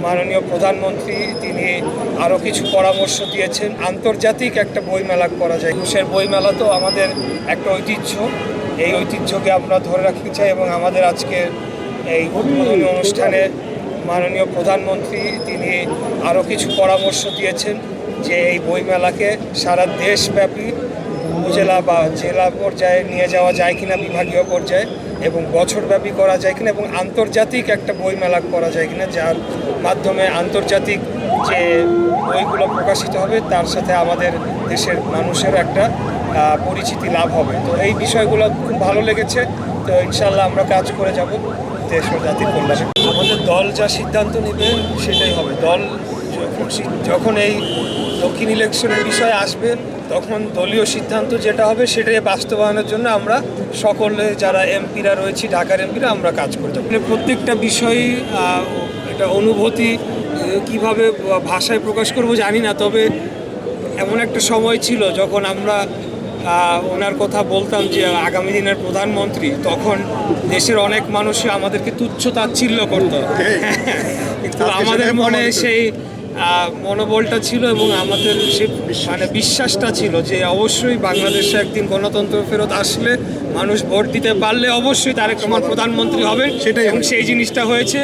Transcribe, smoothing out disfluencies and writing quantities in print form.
মাননীয় প্রধানমন্ত্রী তিনি আরও কিছু পরামর্শ দিয়েছেন। আন্তর্জাতিক একটা বইমেলা করা যায়। একুশের বইমেলা তো আমাদের একটা ঐতিহ্য, এই ঐতিহ্যকে আমরা ধরে রাখতে চাই এবং আমাদের আজকের এই উদ্বোধনী অনুষ্ঠানে মাননীয় প্রধানমন্ত্রী তিনি আরও কিছু পরামর্শ দিয়েছেন যে এই বইমেলাকে সারা দেশব্যাপী উপজেলা বা জেলা পর্যায়ে নিয়ে যাওয়া যায় কিনা, বিভাগীয় পর্যায়ে, এবং বছরব্যাপী করা যায় কিনা, এবং আন্তর্জাতিক একটা বইমেলা করা যায় কিনা, যার মাধ্যমে আন্তর্জাতিক যে বইগুলো প্রকাশিত হবে তার সাথে আমাদের দেশের মানুষের একটা পরিচিতি লাভ হবে। তো এই বিষয়গুলো খুব ভালো লেগেছে। তো ইনশাল্লাহ আমরা কাজ করে যাব দেশ ও জাতির কল্যাণে। আমাদের দল যা সিদ্ধান্ত নেবে সেটাই হবে। দল যখন এই দক্ষিণ ইলেকশনের বিষয় আসবে তখন দলীয় সিদ্ধান্ত যেটা হবে সেটাই বাস্তবায়নের জন্য আমরা সকলে যারা এমপিরা রয়েছি, ঢাকার এমপিরা, আমরা কাজ করতে পারি। প্রত্যেকটা বিষয়ই একটা অনুভূতি কিভাবে ভাষায় প্রকাশ করব জানি না, তবে এমন একটা সময় ছিল যখন আমরা ওনার কথা বলতাম যে আগামী দিনের প্রধানমন্ত্রী, তখন দেশের অনেক মানুষই আমাদেরকে তুচ্ছ তাচ্ছিল্য করত, কিন্তু আমাদের মনে সেই মনোবলটা ছিল এবং আমাদের সে বিশ্বাসটা ছিল যে অবশ্যই বাংলাদেশে একদিন গণতন্ত্র ফেরত আসলে মানুষ ভোট দিতে পারলে অবশ্যই তারেক রহমান প্রধানমন্ত্রী হবেন, সেটাই এবং সেই জিনিসটা হয়েছে।